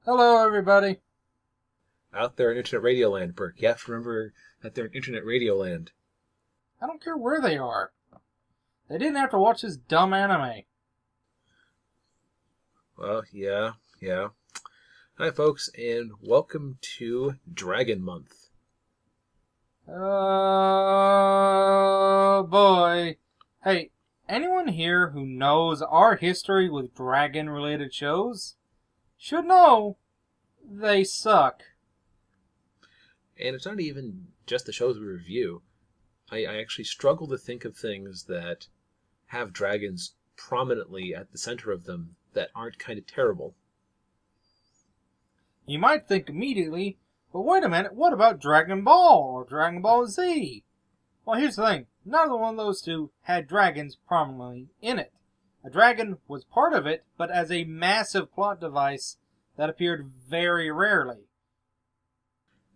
Hello, everybody. Out there in Internet Radio Land, Burke. You have to remember that they're in Internet Radio Land. I don't care where they are. They didn't have to watch this dumb anime. Well, yeah. Hi, folks, and welcome to Dragon Month. Oh, boy. Hey, anyone here who knows our history with dragon-related shows should know they suck. And it's not even just the shows we review. I actually struggle to think of things that have dragons prominently at the center of them that aren't kind of terrible. You might think immediately, but wait a minute, what about Dragon Ball or Dragon Ball Z? Well, here's the thing. Neither one of those two had dragons prominently in it. A dragon was part of it, but as a massive plot device that appeared very rarely.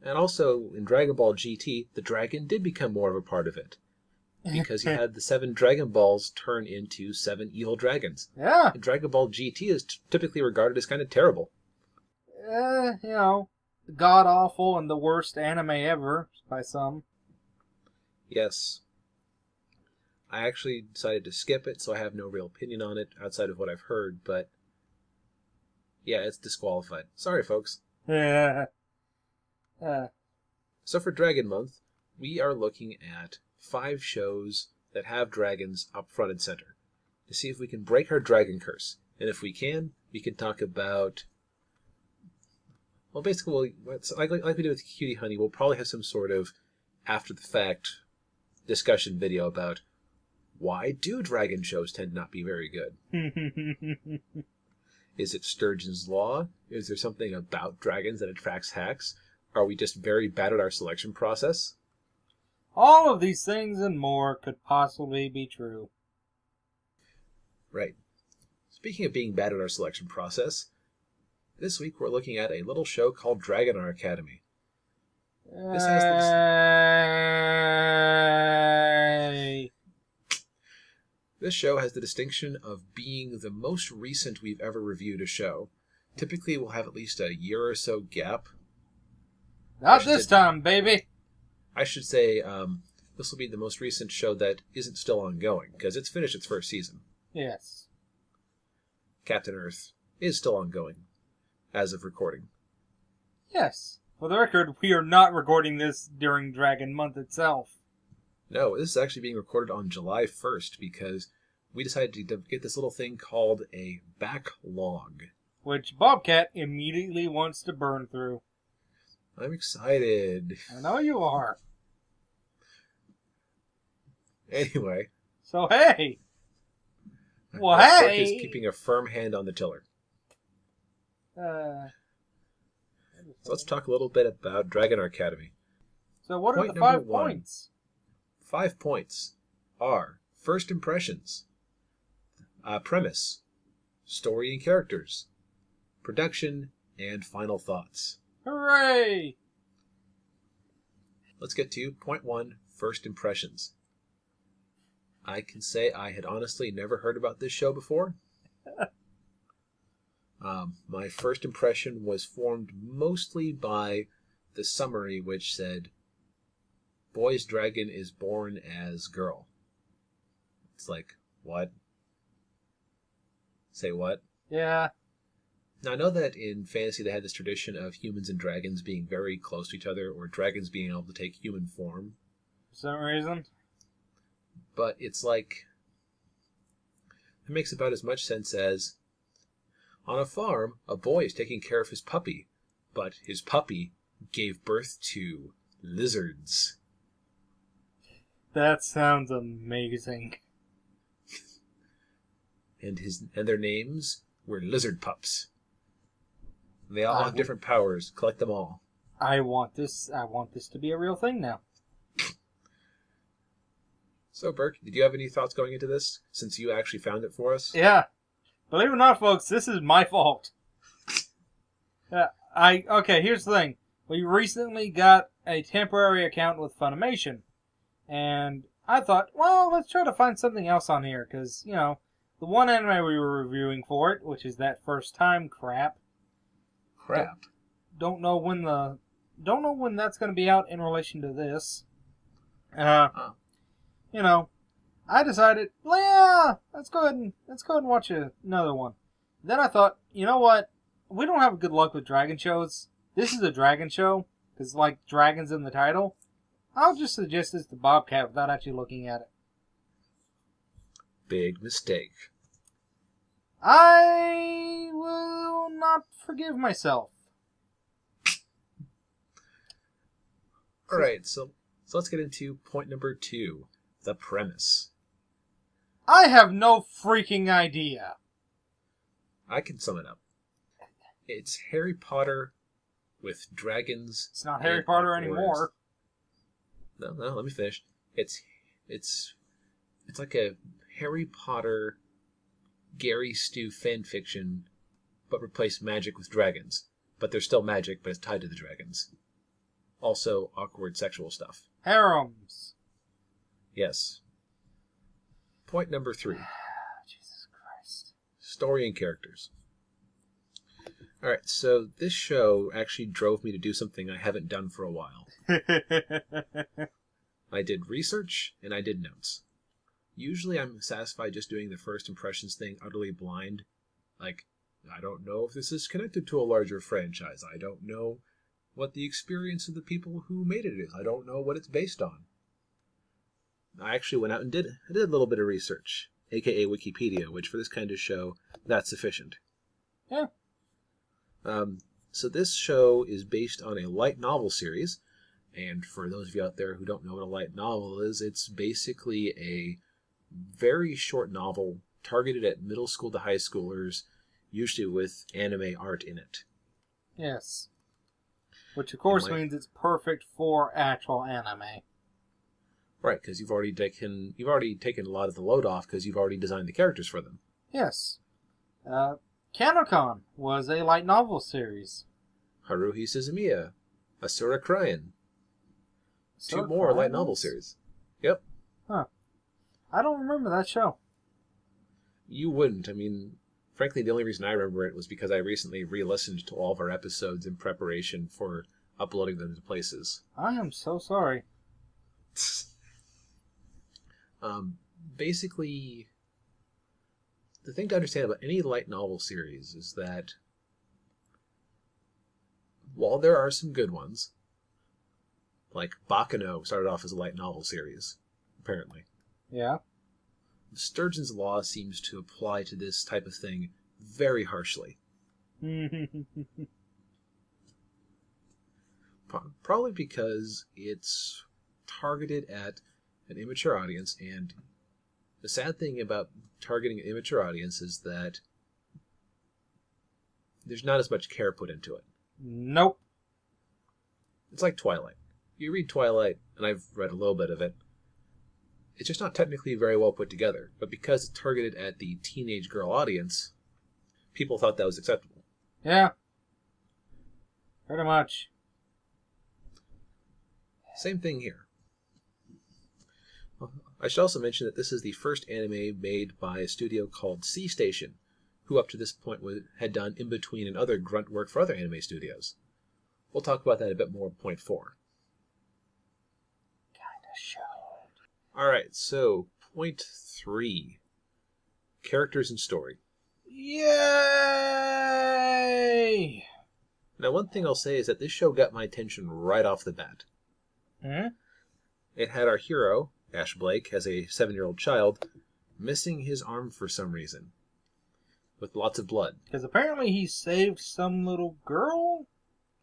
And also, in Dragon Ball GT, the dragon did become more of a part of it. Because you had the 7 Dragon Balls turn into 7 evil dragons. Yeah. And Dragon Ball GT is typically regarded as kind of terrible. God-awful and the worst anime ever, by some. Yes. I actually decided to skip it, so I have no real opinion on it outside of what I've heard, but yeah, it's disqualified. Sorry, folks. Yeah. So for Dragon Month, we are looking at 5 shows that have dragons up front and center to see if we can break our dragon curse. And if we can talk about... Well, basically, like we did with Cutie Honey, we'll probably have some sort of after-the-fact discussion video about why do dragon shows tend not be very good. Is it Sturgeon's Law? Is there something about dragons that attracts hacks? Are we just very bad at our selection process? All of these things and more could possibly be true. Right. Speaking of being bad at our selection process, this week we're looking at a little show called Dragonar Academy. This has This show has the distinction of being the most recent we've ever reviewed a show. Typically we'll have at least a year or so gap. Not this time, baby. I should say this will be the most recent show that isn't still ongoing, because it's finished its first season. Yes. Captain Earth is still ongoing, as of recording. Yes. For the record, we are not recording this during Dragon Month itself. No, this is actually being recorded on July 1st, because we decided to get this little thing called a backlog. Which Bobcat immediately wants to burn through. I'm excited. I know you are. Anyway. So, hey. Well, Burke hey. is keeping a firm hand on the tiller. So let's talk a little bit about Dragonar Academy. So what are Point the number 5 1. points? 5 points are first impressions, premise, story and characters, production, and final thoughts. Hooray! Let's get to point 1, first impressions. I can say I had honestly never heard about this show before. My first impression was formed mostly by the summary, which said, "Boy's dragon is born as girl." It's like, what? Say what? Yeah. Now, I know that in fantasy they had this tradition of humans and dragons being very close to each other, or dragons being able to take human form. For some reason. But it's like, it makes about as much sense as, on a farm, a boy is taking care of his puppy, but his puppy gave birth to lizards. That sounds amazing. And their names were lizard pups. They all have different powers. Collect them all. I want this to be a real thing now. So, Burke, did you have any thoughts going into this, since you actually found it for us? Yeah. Believe it or not, folks, this is my fault. Okay, here's the thing. We recently got a temporary account with Funimation. And I thought, well, let's try to find something else on here. Because, you know, the one anime we were reviewing for it, which is that first time crap, Crap. Don't know when that's going to be out in relation to this. You know, I decided, well, yeah, let's go ahead and watch another one. Then I thought, you know what? We don't have good luck with dragon shows. This is a dragon show, because like dragons in the title. I'll just suggest this to Bobcat without actually looking at it. Big mistake. I will not forgive myself. All right, so let's get into point number 2, the premise. I have no freaking idea. I can sum it up. It's Harry Potter with dragons. It's not Harry Potter anymore. No, let me finish. It's like a Harry Potter Gary Stu fan fiction, but replace magic with dragons. But there's still magic, but it's tied to the dragons. Also, awkward sexual stuff. Harems. Yes. Point number 3. Jesus Christ. Story and characters. Alright, so this show actually drove me to do something I haven't done for a while. I did research, and I did notes. Usually I'm satisfied just doing the first impressions thing utterly blind. Like, I don't know if this is connected to a larger franchise. I don't know what the experience of the people who made it is. I don't know what it's based on. I actually went out and did a little bit of research, aka Wikipedia, which for this kind of show, that's sufficient. Yeah. So this show is based on a light novel series, and for those of you out there who don't know what a light novel is, it's basically a very short novel targeted at middle school to high schoolers, usually with anime art in it. Yes. Which of course means it's perfect for actual anime. Right, because you've already taken a lot of the load off because you've already designed the characters for them. Yes. Kanokon was a light novel series. Haruhi Suzumiya, Asura Cryan. Asura 2 more Cryan light novel was? series. Yep. Huh. I don't remember that show. You wouldn't. I mean, frankly, the only reason I remember it was because I recently re-listened to all of our episodes in preparation for uploading them to places. I am so sorry. Basically, the thing to understand about any light novel series is that while there are some good ones, like Bakano started off as a light novel series, apparently. Yeah. Sturgeon's Law seems to apply to this type of thing very harshly. Probably because it's targeted at an immature audience, and the sad thing about targeting an immature audience is that there's not as much care put into it. Nope. It's like Twilight. You read Twilight, and I've read a little bit of it, it's just not technically very well put together, but because it's targeted at the teenage girl audience, people thought that was acceptable. Yeah. Pretty much. Same thing here. I should also mention that this is the first anime made by a studio called C Station, who up to this point had done in-between and other grunt work for other anime studios. We'll talk about that a bit more in point 4. Kinda should. Alright, so point 3. Characters and story. Yay! Now, one thing I'll say is that this show got my attention right off the bat. Hmm? It had our hero, Ash Blake, as a 7-year-old child, missing his arm for some reason, with lots of blood. Because apparently he saved some little girl?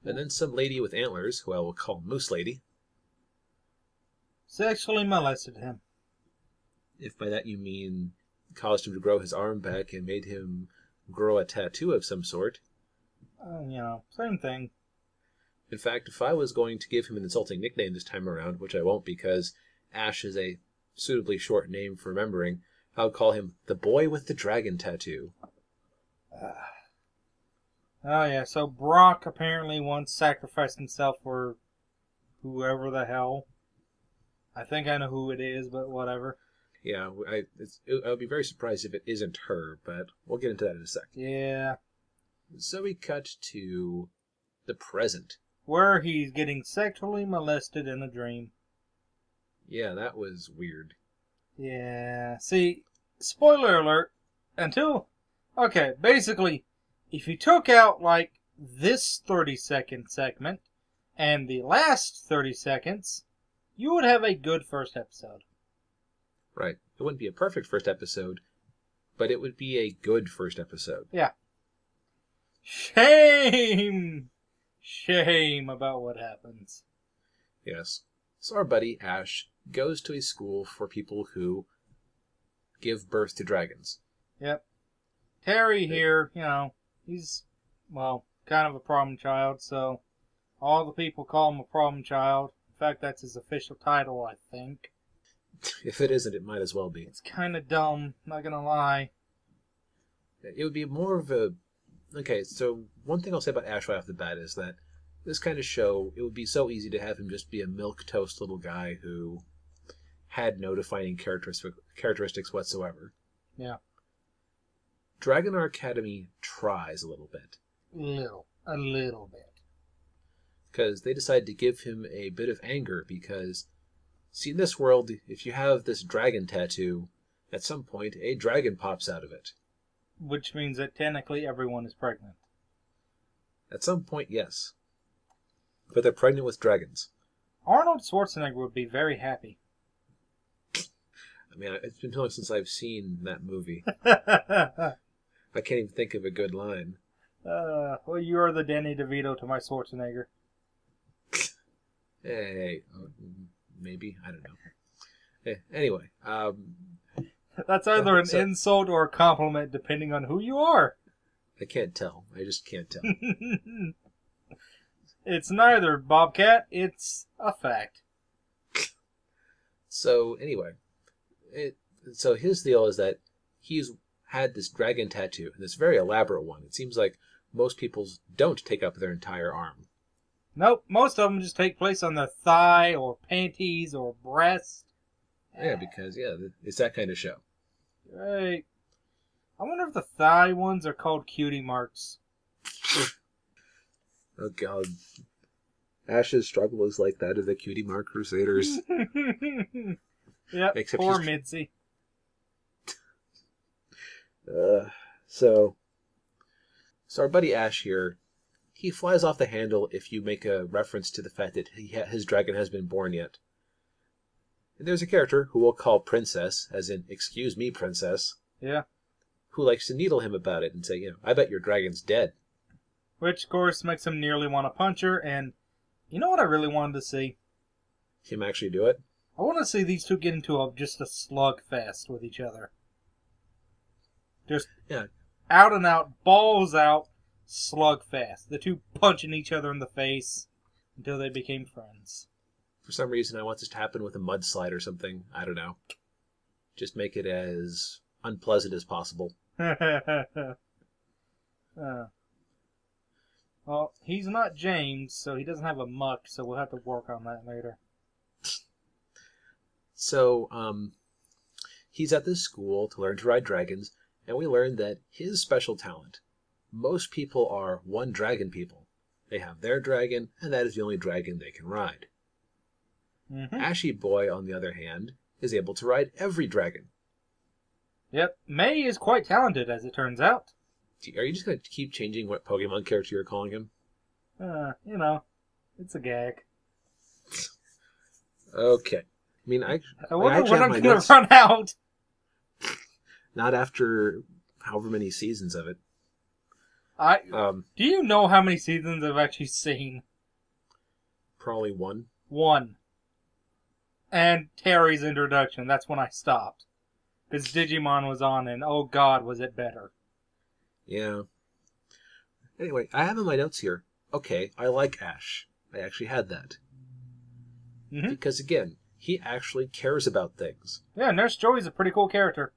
And then some lady with antlers, who I will call Moose Lady. Sexually molested him. If by that you mean caused him to grow his arm back and made him grow a tattoo of some sort. Same thing. In fact, if I was going to give him an insulting nickname this time around, which I won't because Ash is a suitably short name for remembering, I would call him the boy with the dragon tattoo. Oh yeah, so Brock apparently once sacrificed himself for whoever the hell. I think I know who it is, but whatever. Yeah, I'll be very surprised if it isn't her, but we'll get into that in a sec. Yeah. So we cut to the present. Where he's getting sexually molested in a dream. Yeah, that was weird. Yeah, see, spoiler alert, okay, basically, if you took out, like, this 30-second segment and the last 30 seconds, you would have a good first episode. Right. It wouldn't be a perfect first episode, but it would be a good first episode. Yeah. Shame about what happens. Yes. So our buddy Ash goes to a school for people who give birth to dragons. Yep. Terry here, he's, well, kind of a problem child, so all the people call him a problem child. In fact, that's his official title, I think. If it isn't, it might as well be. It's kind of dumb, not gonna lie. It would be more of a... Okay, so one thing I'll say about Ash right off the bat is that this kind of show, it would be so easy to have him just be a milquetoast little guy who had no defining characteristics whatsoever. Yeah. Dragonar Academy tries a little bit. A little bit. Because they decide to give him a bit of anger because, see, in this world, if you have this dragon tattoo, at some point a dragon pops out of it. Which means that technically everyone is pregnant. At some point, yes. But they're pregnant with dragons. Arnold Schwarzenegger would be very happy. I mean, it's been too long since I've seen that movie. I can't even think of a good line. Well, you are the Danny DeVito to my Schwarzenegger. Hey, maybe, I don't know. Anyway, that's either an insult or a compliment, depending on who you are. I can't tell. I just can't tell. It's neither, Bobcat. It's a fact. So anyway, so his deal is that he's had this dragon tattoo, and this very elaborate one. It seems like most people's don't take up their entire arm. Nope, most of them just take place on their thigh or panties or breast. Yeah, because, it's that kind of show. Right. I wonder if the thigh ones are called cutie marks. Oh, God. Ash's struggle is like that of the Cutie Mark Crusaders. Yep, Except poor Mitzi. So our buddy Ash here, he flies off the handle if you make a reference to the fact that his dragon has been born yet. And there's a character who we'll call Princess, as in, excuse me, Princess. Yeah. Who likes to needle him about it and say, I bet your dragon's dead. Which, of course, makes him nearly want to punch her, and you know what I really wanted to see? Him actually do it? I want to see these two get into just a slugfest with each other. Just out and out, balls out, slugfest. The two punching each other in the face until they became friends. For some reason, I want this to happen with a mudslide or something. I don't know. Just make it as unpleasant as possible. Well, he's not James, so he doesn't have a muck, so we'll have to work on that later. So, he's at this school to learn to ride dragons, and we learn that his special talent, most people are one dragon people. They have their dragon, and that is the only dragon they can ride. Mm-hmm. Ashy Boy, on the other hand, is able to ride every dragon. Yep, May is quite talented, as it turns out. Are you just going to keep changing what Pokemon character you're calling him? It's a gag. Okay. I mean, I wonder when I'm going to run out. Not after however many seasons of it. Do you know how many seasons I've actually seen? Probably one. One. And Terry's introduction, that's when I stopped. Because Digimon was on, and oh god, was it better. Yeah. Anyway, I have in my notes here, okay, I like Ash. I actually had that. Mm-hmm. Because again, he actually cares about things. Yeah, Nurse Joey's a pretty cool character.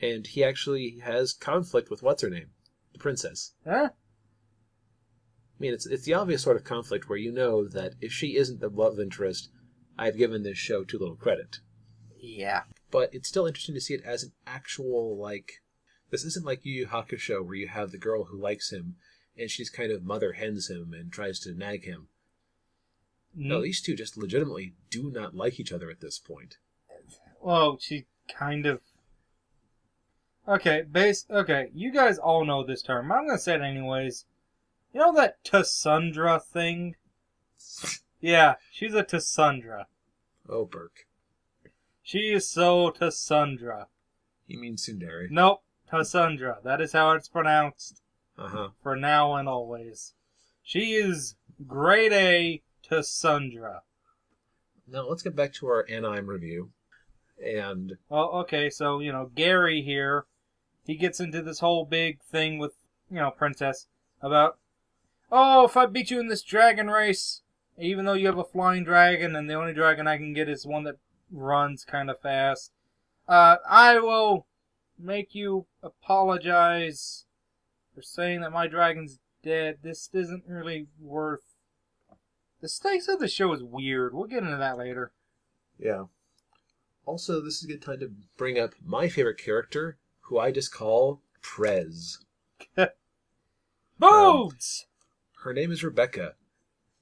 And he actually has conflict with what's-her-name? The princess. Huh? I mean, it's the obvious sort of conflict where you know that if she isn't the love interest, I've given this show too little credit. Yeah. But it's still interesting to see it as an actual, This isn't like Yu Yu Hakusho where you have the girl who likes him and she's kind of mother hens him and tries to nag him. No, these two just legitimately do not like each other at this point. Well, she kind of... Okay, you guys all know this term. I'm gonna say it anyways. You know that Tassundra thing? Yeah, she's a Tassundra. Oh, Burke. She is so Tassundra. You mean Tsundere? Nope, Tassundra. That is how it's pronounced. Uh-huh. For now and always. She is grade A Tassundra. Now, let's get back to our anime review. And... Well, okay, so, Gary here, he gets into this whole big thing with, Princess, about, oh, if I beat you in this dragon race, even though you have a flying dragon, and the only dragon I can get is one that runs kind of fast, I will make you apologize for saying that my dragon's dead. This isn't really worth... The stakes of the show is weird. We'll get into that later. Yeah. Also, this is a good time to bring up my favorite character, who I just call Prez. Boobs! Her name is Rebecca.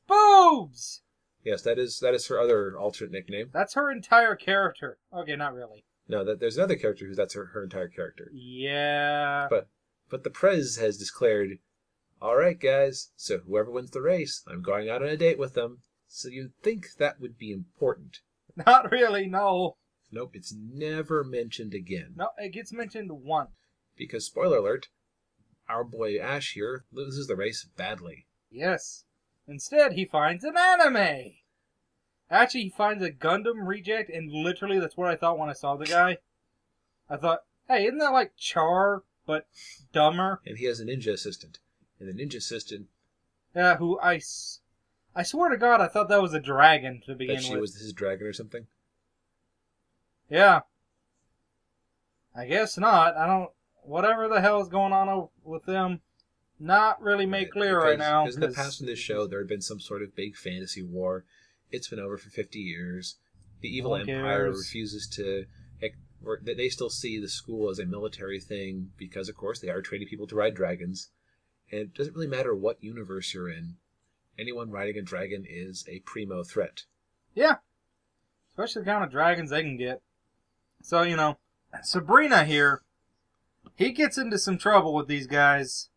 Boobs! Yes, that is her other alternate nickname. That's her entire character. Okay, not really. No, there's another character that's her entire character. Yeah. But the Prez has declared, all right, guys, so whoever wins the race, I'm going out on a date with them. So you'd think that would be important. Not really, no. Nope, it's never mentioned again. No, it gets mentioned once. Because, spoiler alert, our boy Ash here loses the race badly. Yes. Instead, he finds an anime. Actually, he finds a Gundam reject, and literally that's what I thought when I saw the guy. I thought, hey, isn't that like Char, but dumber? And he has a ninja assistant. And the ninja assistant... Yeah, who I swear to God, I thought that was a dragon to begin with. That she was his dragon or something? Yeah. I guess not. I don't... Whatever the hell is going on with them, not really made clear right now. Because in the past in this show, there had been some sort of big fantasy war. It's been over for 50 years. The evil empire refuses to... They still see the school as a military thing because, of course, they are training people to ride dragons. And it doesn't really matter what universe you're in. Anyone riding a dragon is a primo threat. Yeah. Especially the kind of dragons they can get. So, Sabrina here, he gets into some trouble with these guys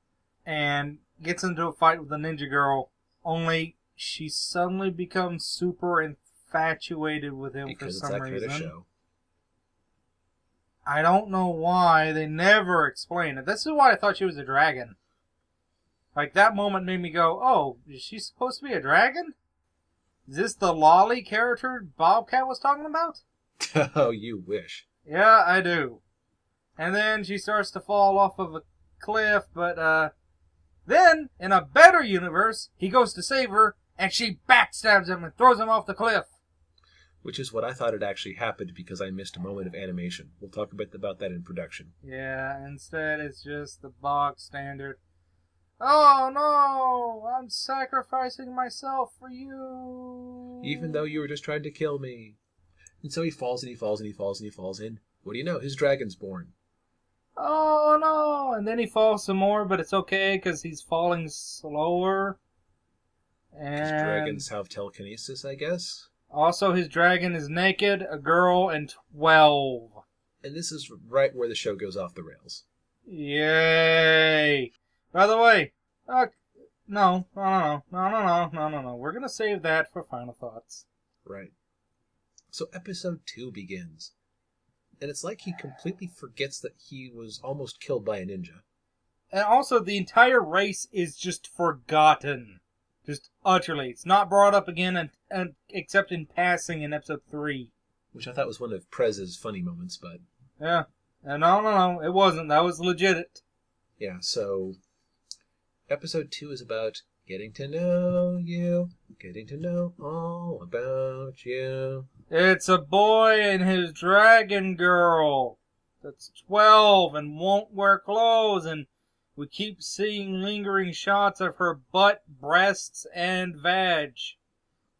and gets into a fight with the ninja girl, only she suddenly becomes super infatuated with him because for some it's that reason. kind of show. I don't know why. They never explain it. This is why I thought she was a dragon. Like, that moment made me go, oh, is she supposed to be a dragon? Is this the lolly character Bobcat was talking about? Oh, you wish. Yeah, I do. And then she starts to fall off of a cliff, but, then, in a better universe, he goes to save her, and she backstabs him and throws him off the cliff. Which is what I thought had actually happened because I missed a moment of animation. We'll talk a bit about that in production. Yeah, instead it's just the bog standard. Oh no! I'm sacrificing myself for you! Even though you were just trying to kill me. And so he falls and he falls and he falls and he falls in. What do you know? His dragon's born. Oh no! And then he falls some more, but it's okay because he's falling slower. Because dragons have telekinesis, I guess? Also, his dragon is naked, a girl, and 12. And this is right where the show goes off the rails. Yay! By the way, no. We're going to save that for final thoughts. Right. So episode 2 begins. And it's like he completely forgets that he was almost killed by a ninja. And also, the entire race is just forgotten. Just utterly. It's not brought up again except in passing in episode 3. Which I thought was one of Prez's funny moments, but... Yeah. No. It wasn't. That was legit. Yeah, so... Episode 2 is about getting to know you, getting to know all about you. It's a boy and his dragon girl that's 12 and won't wear clothes, and we keep seeing lingering shots of her butt, breasts, and vag.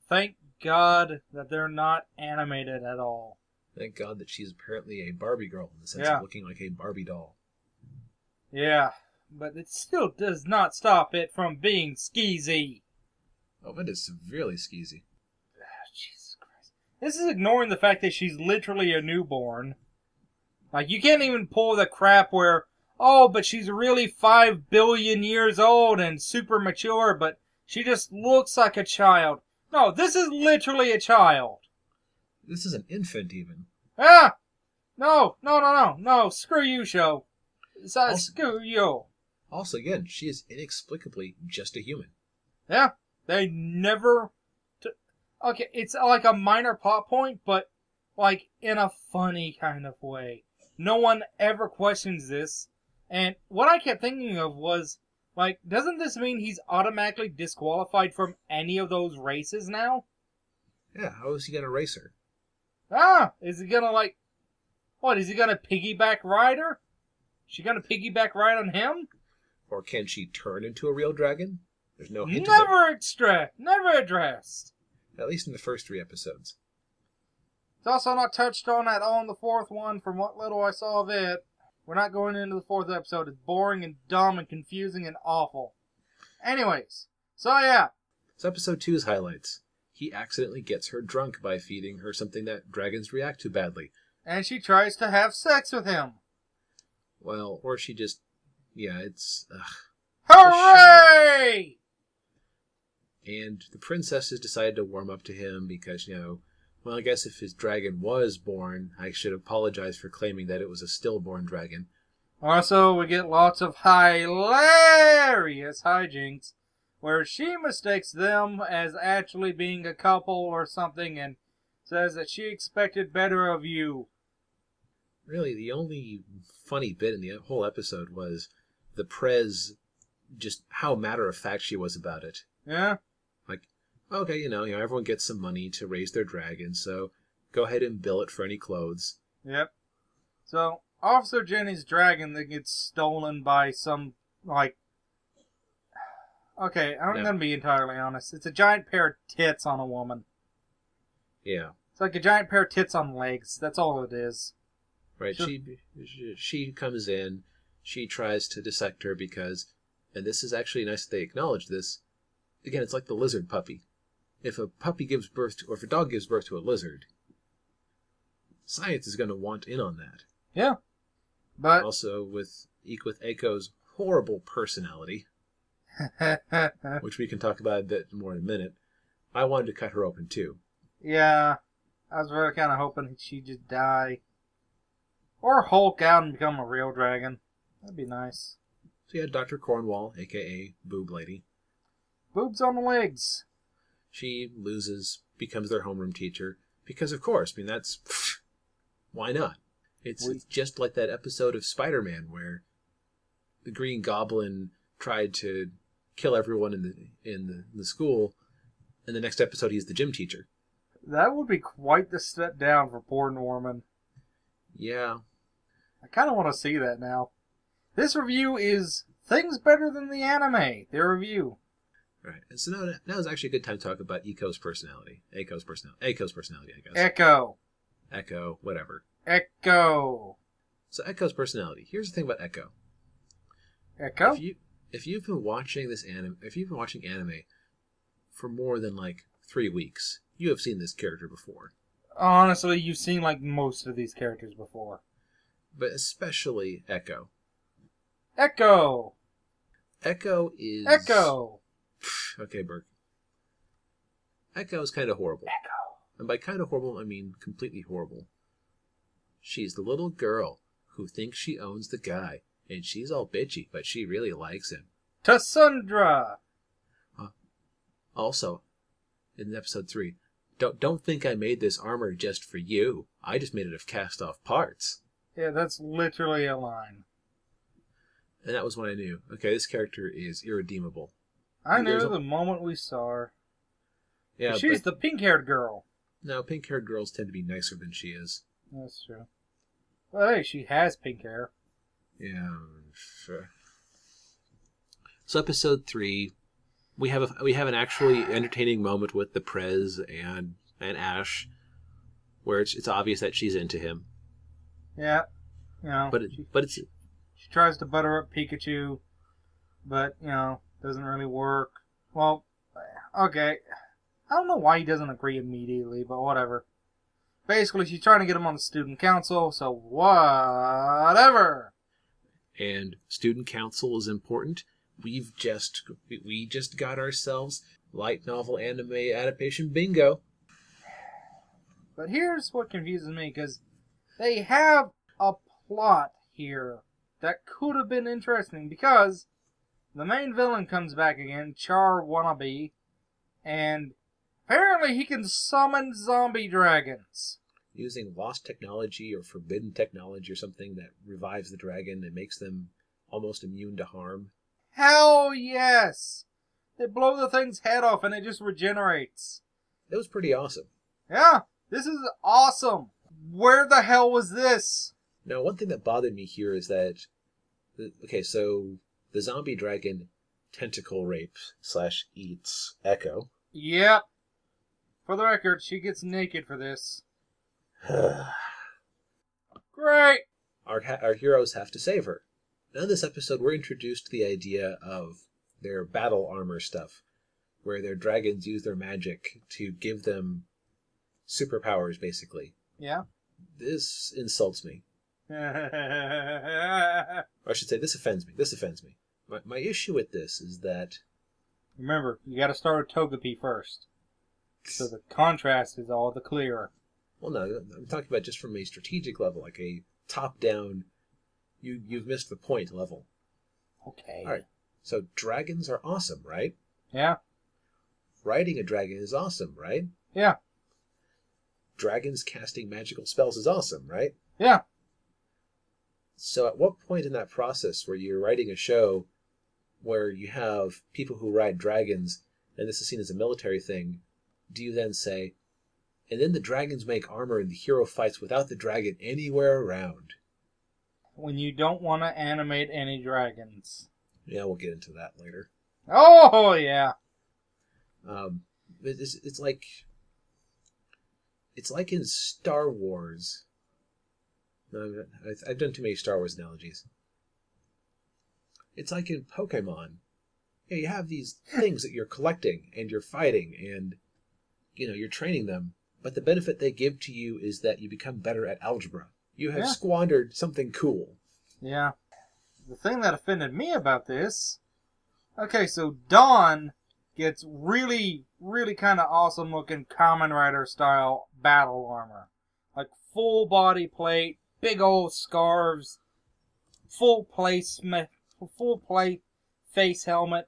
Thank God that they're not animated at all. Thank God that she's apparently a Barbie girl in the sense of looking like a Barbie doll. Yeah, but it still does not stop it from being skeezy. Oh, it is severely skeezy. Jesus Christ. This is ignoring the fact that she's literally a newborn. Like, you can't even pull the crap where, oh, but she's really 5 billion years old and super mature, but she just looks like a child. No, this is literally a child. This is an infant, even. Ah! No, screw you, show. Screw you. Also, again, she is inexplicably just a human. Yeah, they never... Okay, it's like a minor plot point, but like in a funny kind of way. No one ever questions this. And what I kept thinking of was, like, doesn't this mean he's automatically disqualified from any of those races now? Yeah, how is he going to race her? Ah, is he gonna, like, what, is he gonna piggyback ride her? She gonna piggyback ride on him? Or can she turn into a real dragon? There's no hint Never addressed. At least in the first 3 episodes. It's also not touched on at all in the 4th one, from what little I saw of it. We're not going into the 4th episode. It's boring and dumb and confusing and awful. Anyways, so yeah. So episode 2's highlights. He accidentally gets her drunk by feeding her something that dragons react to badly. And she tries to have sex with him. Well, or she just... Yeah, it's... Hooray! And the princess has decided to warm up to him because, well, I guess if his dragon was born, I should apologize for claiming that it was a stillborn dragon. Also, we get lots of hilarious hijinks where she mistakes them as actually being a couple or something and says that she expected better of you. Really, the only funny bit in the whole episode was the prez, just how matter-of-fact she was about it. Yeah? Like, okay, everyone gets some money to raise their dragon, so go ahead and bill it for any clothes. Yep. So, Officer Jenny's dragon that gets stolen by some, like... Okay, I'm going to be entirely honest. It's a giant pair of tits on a woman. Yeah. It's like a giant pair of tits on legs. That's all it is. Right, she comes in, she tries to dissect her because, and this is actually nice that they acknowledge this, again, it's like the lizard puppy. If a puppy gives birth to, or if a dog gives birth to a lizard, science is going to want in on that. Yeah. But also, with Eiko's horrible personality, which we can talk about a bit more in a minute, I wanted to cut her open too. Yeah. I was really kind of hoping she'd just die. Or Hulk out and become a real dragon. That'd be nice. So you had Dr. Cornwall, a.k.a. Boob Lady. Boobs on the legs. She loses, becomes their homeroom teacher. Because, of course, that's... why not? It's just like that episode of Spider-Man where the Green Goblin tried to kill everyone in the school, and the next episode he's the gym teacher. That would be quite the step down for poor Norman. Yeah. I kind of want to see that now. This review is things better than the anime. Their review. Right. And so now is actually a good time to talk about Eiko's personality. Eiko's personality, I guess. Echo, whatever. Echo. So Echo's personality. Here's the thing about Echo. Echo? If you've been watching anime for more than 3 weeks, you have seen this character before. Honestly, you've seen most of these characters before. But especially Echo. Echo is... Echo! Okay, Burke. Echo is kind of horrible. Echo. And by kind of horrible, I mean completely horrible. She's the little girl who thinks she owns the guy, and she's all bitchy, but she really likes him. Tassundra! Also, in episode 3, don't think I made this armor just for you. I just made it of cast-off parts. Yeah, that's literally a line. And that was when I knew, okay, this character is irredeemable. I knew the moment we saw her. Yeah, but she's the pink-haired girl. No, pink-haired girls tend to be nicer than she is. That's true. Well, hey, she has pink hair. Yeah, sure. So episode 3, we have an actually entertaining moment with the Prez and Ash, where it's obvious that she's into him. Yeah, but She tries to butter up Pikachu, but, doesn't really work. Well, okay. I don't know why he doesn't agree immediately, but whatever. Basically, she's trying to get him on the student council, so whatever. And student council is important. We just got ourselves light novel anime adaptation bingo. But here's what confuses me, because they have a plot here that could have been interesting, because the main villain comes back again, Char Wannabe, and apparently he can summon zombie dragons. Using lost technology or forbidden technology or something that revives the dragon and makes them almost immune to harm. Hell yes! They blow the thing's head off and it just regenerates. It was pretty awesome. Yeah, this is awesome. Where the hell was this? Now, one thing that bothered me here is that, so the zombie dragon tentacle rapes/eats Echo. Yep. For the record, she gets naked for this. Great! Our heroes have to save her. Now in this episode, we're introduced to the idea of their battle armor stuff, where their dragons use their magic to give them superpowers, basically. Yeah? This insults me. Or I should say, this offends me. My issue with this is that... Remember, you gotta start with Togepi first. So the contrast is all the clearer. Well, no, I'm talking about just from a strategic level, like a top-down, you've missed the point level. Okay. All right. So dragons are awesome, right? Yeah. Riding a dragon is awesome, right? Yeah. Dragons casting magical spells is awesome, right? Yeah. So at what point in that process where you're writing a show where you have people who ride dragons, and this is seen as a military thing, do you then say, and then the dragons make armor and the hero fights without the dragon anywhere around? When you don't want to animate any dragons. Yeah, we'll get into that later. Oh, yeah. It's like in Star Wars. No, I've done too many Star Wars analogies. It's like in Pokemon. Yeah, you have these things that you're collecting and you're fighting and you're training them, but the benefit they give to you is that you become better at algebra. You have squandered something cool. Yeah. The thing that offended me about this... Okay, so Dawn gets really, really kind of awesome looking Kamen Rider style battle armor. Like full body plate, big old scarves, full plate face helmet,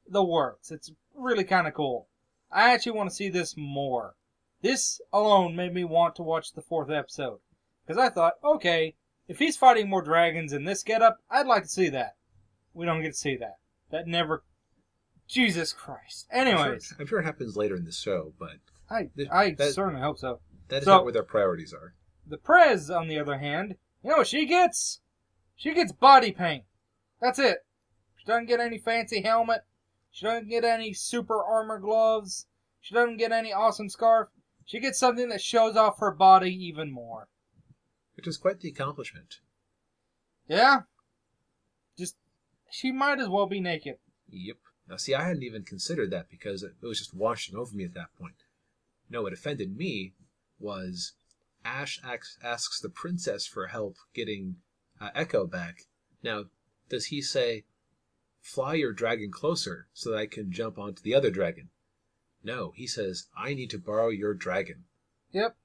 the works. It's really kind of cool. I actually want to see this more. This alone made me want to watch the 4th episode. Because I thought, okay, if he's fighting more dragons in this getup, I'd like to see that. We don't get to see that. That never... Jesus Christ. Anyways. I'm sure it happens later in the show, but... I certainly hope so. That is not where their priorities are. The Prez, on the other hand, you know what she gets? She gets body paint. That's it. She doesn't get any fancy helmet. She doesn't get any super armor gloves. She doesn't get any awesome scarf. She gets something that shows off her body even more. Which is quite the accomplishment. Yeah. She might as well be naked. Yep. Now see, I hadn't even considered that because it was just washing over me at that point. No, what offended me was Ash asks the princess for help getting Echo back. Now, does he say, fly your dragon closer so that I can jump onto the other dragon? No, he says, I need to borrow your dragon. Yep.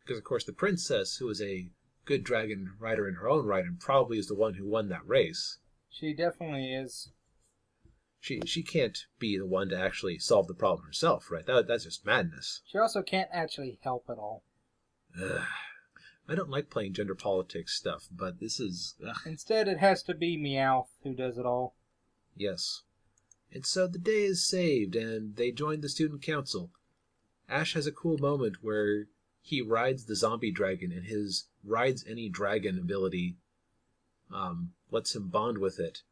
Because, of course, the princess, who is a good dragon rider in her own right and probably is the one who won that race. She definitely is. She can't be the one to actually solve the problem herself, right? That's just madness. She also can't actually help at all. I don't like playing gender politics stuff, but this is... Instead, it has to be Meowth who does it all. Yes. And so the day is saved, and they join the student council. Ash has a cool moment where he rides the zombie dragon, and his rides any dragon ability lets him bond with it.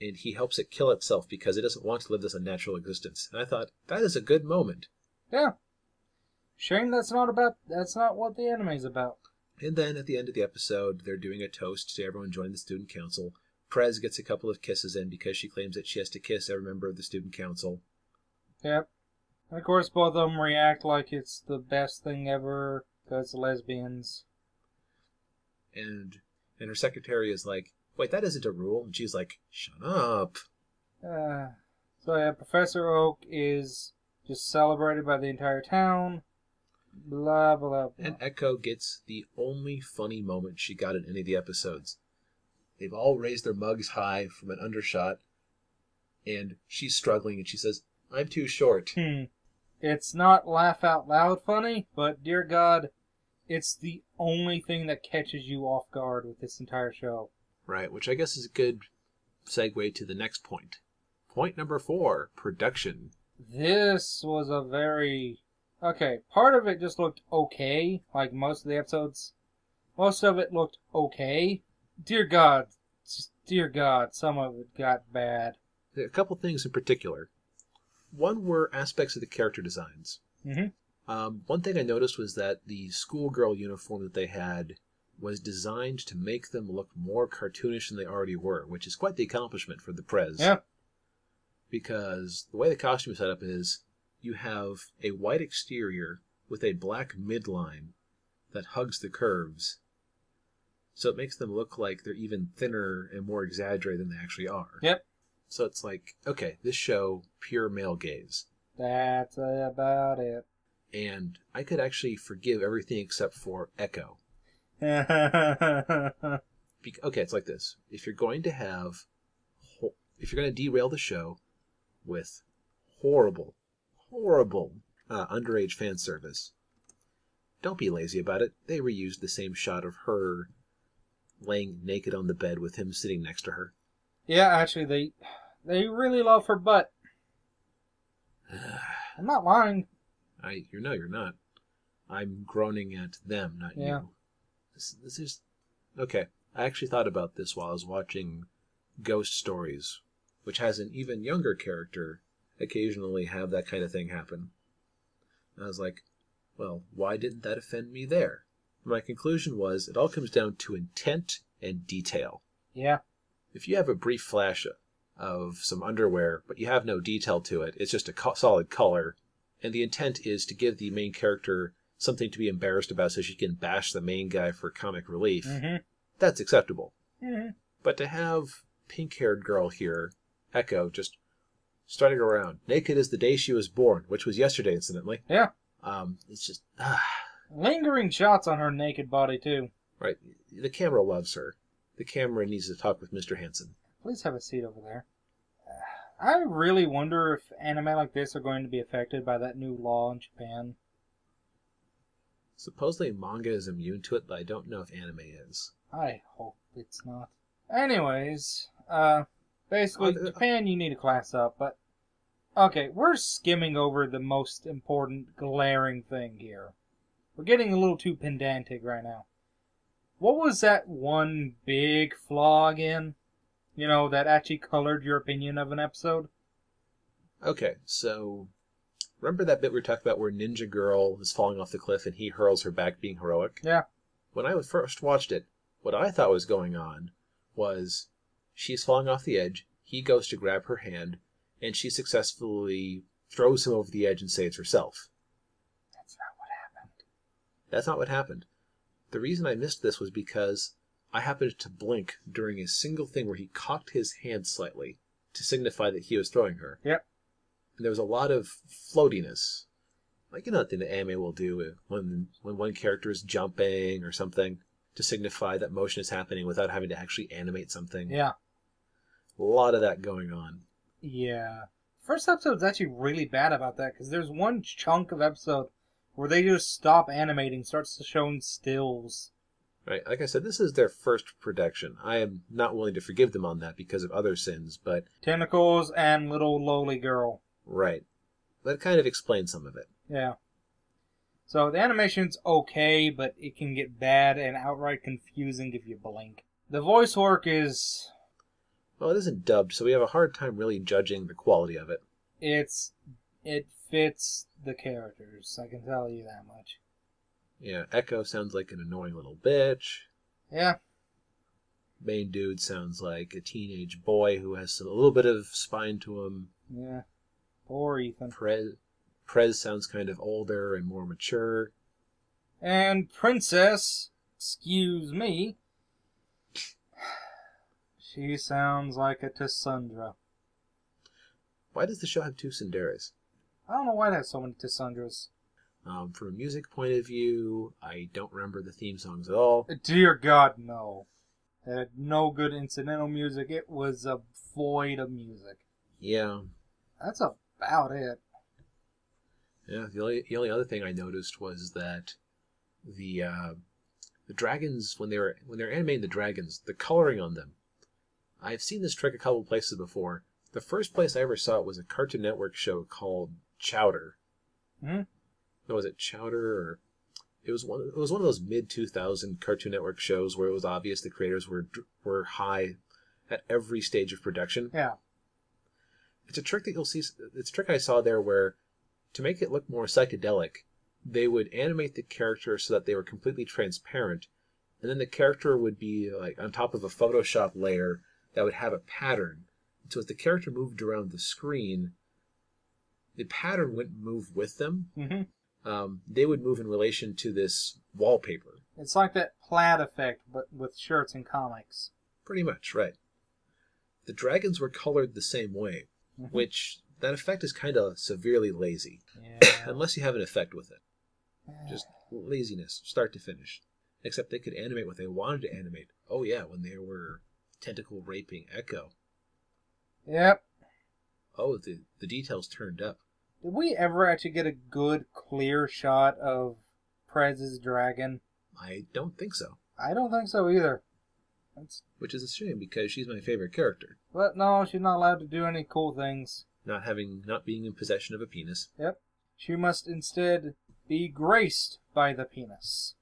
And he helps it kill itself because it doesn't want to live this unnatural existence. And I thought, that is a good moment. Yeah. Shame that's not what the anime's about. And then at the end of the episode, they're doing a toast to everyone joining the student council. Prez gets a couple of kisses in because she claims that she has to kiss every member of the student council. Yep. And of course, both of them react like it's the best thing ever because lesbians. And her secretary is like, wait, that isn't a rule. And she's like, shut up. So yeah, Professor Oak is just celebrated by the entire town. Blah, blah, blah. And Echo gets the only funny moment she got in any of the episodes. They've all raised their mugs high from an undershot, and she's struggling, and she says, I'm too short. It's not laugh out loud funny, but dear God, it's the only thing that catches you off guard with this entire show. Right, which I guess is a good segue to the next point. Point number 4, production. This was a very... Okay, part of it just looked okay, like most of the episodes. Most of it looked okay. Dear God, some of it got bad. A couple things in particular. One were aspects of the character designs. One thing I noticed was that the schoolgirl uniform that they had was designed to make them look more cartoonish than they already were, which is quite the accomplishment for the Prez. Yeah. Because the way the costume is set up is you have a white exterior with a black midline that hugs the curves. So it makes them look like they're even thinner and more exaggerated than they actually are. Yep. So it's like, okay, this show, pure male gaze. That's about it. And I could actually forgive everything except for Echo. Yeah. Okay, it's like this. If you're going to derail the show with horrible underage fan service, don't be lazy about it. They reused the same shot of her laying naked on the bed with him sitting next to her. Yeah, actually, they really love her butt. I'm not lying. You're not. I'm groaning at them, not you. This is... Okay, I actually thought about this while I was watching Ghost Stories, which has an even younger character occasionally have that kind of thing happen. And I was like, well, why didn't that offend me there? My conclusion was it all comes down to intent and detail. Yeah. If you have a brief flash of some underwear, but you have no detail to it, it's just a solid color, and the intent is to give the main character something to be embarrassed about so she can bash the main guy for comic relief, that's acceptable. But to have pink-haired girl here, Echo, just strutting around, naked as the day she was born, which was yesterday, incidentally. Yeah. It's just... Lingering shots on her naked body, too. Right. The camera loves her. The camera needs to talk with Mr. Hansen. Please have a seat over there. I really wonder if anime like this are going to be affected by that new law in Japan. Supposedly manga is immune to it, but I don't know if anime is. I hope it's not. Anyways, basically, Japan, you need to class up, but... Okay, we're skimming over the most important, glaring thing here. We're getting a little too pedantic right now. What was that one big flaw again? You know, that actually colored your opinion of an episode? Okay, so... Remember that bit we were talking about where Ninja Girl is falling off the cliff and he hurls her back being heroic? Yeah. When I first watched it, what I thought was going on was she's falling off the edge, he goes to grab her hand, and she successfully throws him over the edge and saves herself. That's not what happened. That's not what happened. The reason I missed this was because I happened to blink during a single thing where he cocked his hand slightly to signify that he was throwing her. Yep. And there was a lot of floatiness. Like, you know what the anime will do when one character is jumping or something to signify that motion is happening without having to actually animate something. Yeah. A lot of that going on. Yeah. First episode's actually really bad about that, because there's one chunk of episode where they just stop animating, starts showing stills. Right. Like I said, this is their first production. I am not willing to forgive them on that because of other sins, but... Tentacles and little lowly girl. Right. That kind of explains some of it. Yeah. So the animation's okay, but it can get bad and outright confusing if you blink. The voice work is... Well, it isn't dubbed, so we have a hard time really judging the quality of it. It fits the characters, I can tell you that much. Yeah, Echo sounds like an annoying little bitch. Yeah. Main dude sounds like a teenage boy who has a little bit of spine to him. Yeah. Poor Ethan. Prez sounds kind of older and more mature. And Princess, excuse me, she sounds like a Tessundra. Why does the show have two Cinderas? I don't know why it has so many Tessundras. From a music point of view, I don't remember the theme songs at all. Dear God, no. It had no good incidental music. It was a void of music. Yeah. That's about it. Yeah, the only other thing I noticed was that the dragons, when they're animating the dragons, the coloring on them. I've seen this trick a couple places before. The first place I ever saw it was a Cartoon Network show called Chowder. Hmm? No, was it Chowder or it was one of those mid-2000 Cartoon Network shows where it was obvious the creators were high at every stage of production. Yeah. It's a trick that you'll see. It's a trick I saw there where, to make it look more psychedelic, they would animate the character so that they were completely transparent, and then the character would be like on top of a Photoshop layer that would have a pattern. So as the character moved around the screen, the pattern wouldn't move with them. Mm-hmm. They would move in relation to this wallpaper. It's like that plaid effect, but with shirts and comics. Pretty much, right. The dragons were colored the same way, which that effect is kind of severely lazy. Yeah. Unless you have an effect with it. Just laziness, start to finish. Except they could animate what they wanted to animate. Oh yeah, when they were tentacle raping Echo. Yep. Oh, the details turned up. Did we ever actually get a good, clear shot of Prez's dragon? I don't think so. I don't think so either. Which is a shame because she's my favorite character. But no, she's not allowed to do any cool things. Not being in possession of a penis. Yep. She must instead be graced by the penis.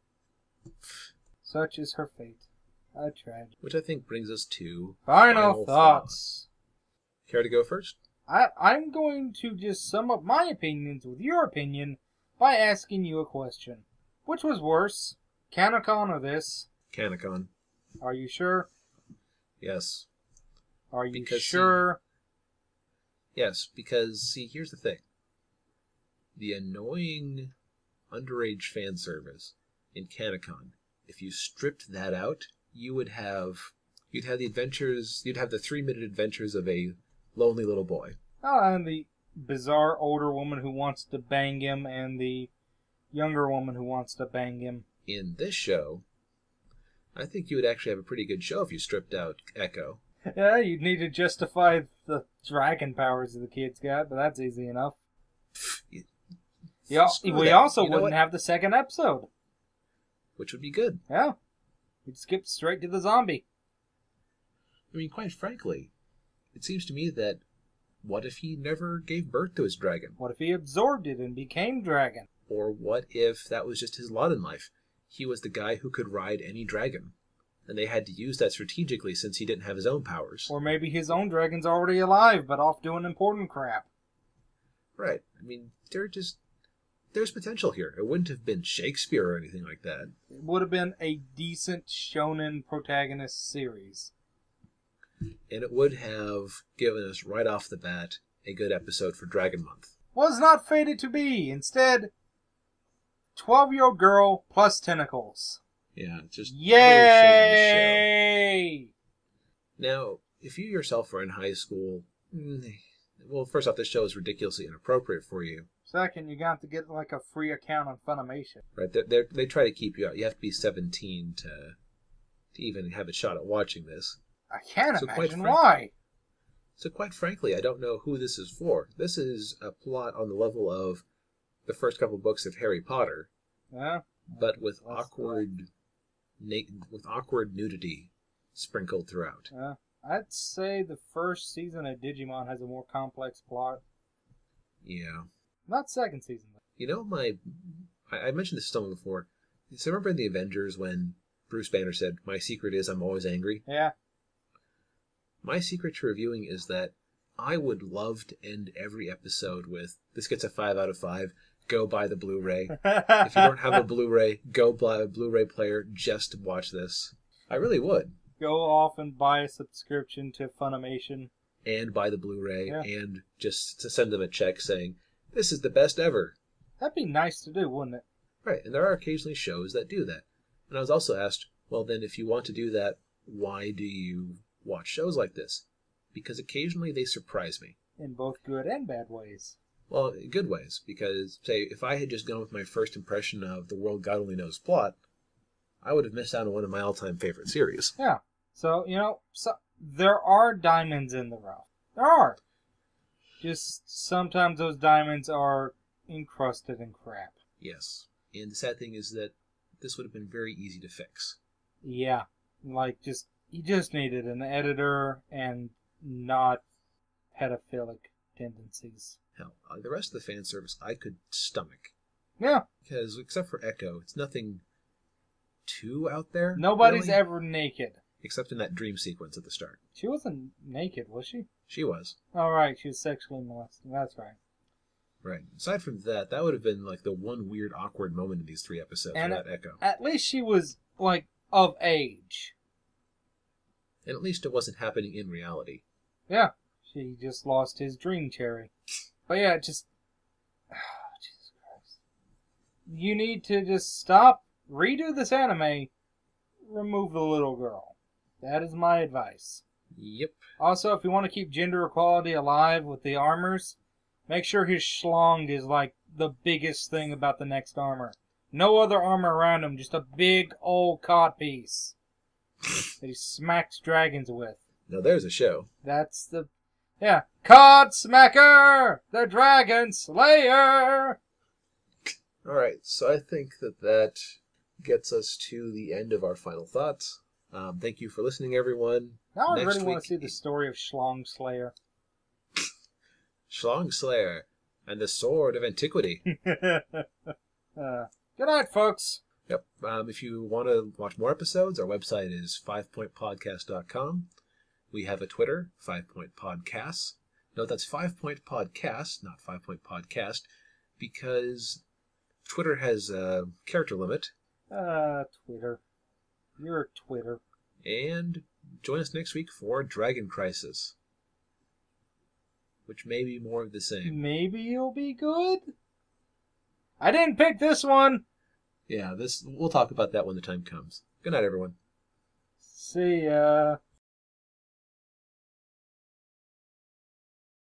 Such is her fate. A tragedy. Which I think brings us to Final thoughts. Care to go first? I'm going to just sum up my opinions with your opinion by asking you a question. Which was worse, Canacon or this? Canacon. Are you sure? Yes. Are you sure? Yes, because, see, here's the thing. The annoying underage fan service in Canacon, if you stripped that out, you'd have the 3-minute adventures of a lonely little boy. Oh, and the bizarre older woman who wants to bang him and the younger woman who wants to bang him. In this show, I think you would actually have a pretty good show if you stripped out Echo. Yeah, you'd need to justify the dragon powers the kids got, but that's easy enough. We also wouldn't have the second episode. Which would be good. Yeah. We'd skip straight to the zombie. I mean, quite frankly, it seems to me that what if he never gave birth to his dragon? What if he absorbed it and became dragon? Or what if that was just his lot in life? He was the guy who could ride any dragon. And they had to use that strategically since he didn't have his own powers. Or maybe his own dragon's already alive, but off doing important crap. Right. I mean, there's potential here. It wouldn't have been Shakespeare or anything like that. It would have been a decent shonen protagonist series. And it would have given us right off the bat a good episode for Dragon Month. Was not fated to be. Instead, 12-year-old girl plus tentacles. Yeah, just yay! Now, if you yourself are in high school, well, first off, this show is ridiculously inappropriate for you. Second, you got to get like a free account on Funimation. Right, they try to keep you out. You have to be 17 to even have a shot at watching this. I can't imagine why. So quite frankly, I don't know who this is for. This is a plot on the level of the first couple books of Harry Potter, but with awkward nudity sprinkled throughout. I'd say the first season of Digimon has a more complex plot. Yeah. Not second season, though. You know, I mentioned this to someone before. So remember in the Avengers when Bruce Banner said, "My secret is I'm always angry"? Yeah. My secret to reviewing is that I would love to end every episode with, this gets a 5 out of 5, go buy the Blu-ray. If you don't have a Blu-ray, go buy a Blu-ray player just to watch this. I really would. Go off and buy a subscription to Funimation. And buy the Blu-ray, Yeah. and just to send them a check saying, this is the best ever. That'd be nice to do, wouldn't it? Right, and there are occasionally shows that do that. And I was also asked, well then if you want to do that, why do you watch shows like this? Because occasionally they surprise me. In both good and bad ways. Well, in good ways, because, say, if I had just gone with my first impression of The World God Only Knows plot, I would have missed out on one of my all-time favorite series. Yeah. So, there are diamonds in the rough. There are. Just sometimes those diamonds are encrusted in crap. Yes. And the sad thing is that this would have been very easy to fix. Yeah. You just needed an editor and not pedophilic tendencies. Hell, the rest of the fan service I could stomach. Yeah. Because, except for Echo, it's nothing too out there. Nobody's really. ever naked. Except in that dream sequence at the start. She wasn't naked, was she? She was. Oh, right. She was sexually molested. That's right. Right. Aside from that, that would have been like the one weird, awkward moment in these 3 episodes And for that Echo. At least she was, of age. And at least it wasn't happening in reality. Yeah. She just lost his dream cherry. But yeah, just... Jesus Christ. You need to just stop, redo this anime, remove the little girl. That is my advice. Yep. Also, if you want to keep gender equality alive with the armors, make sure his schlong is the biggest thing about the next armor. No other armor around him, just a big old codpiece that he smacks dragons with. Now there's a show. That's the... Yeah. Cod Smacker! The Dragon Slayer! Alright, so I think that gets us to the end of our final thoughts. Thank you for listening, everyone. Now I Next really want week- to see the story of Schlong Slayer. Schlong Slayer and the Sword of Antiquity. Good night, folks. Yep. If you want to watch more episodes, our website is 5pointpodcast.com. We have a Twitter, 5pointpodcast. No, that's 5pointpodcast, not 5pointpodcast, because Twitter has a character limit. Twitter. You're Twitter. And join us next week for Dragon Crisis, which may be more of the same. Maybe it'll be good? I didn't pick this one! Yeah, we'll talk about that when the time comes. Good night, everyone. See ya.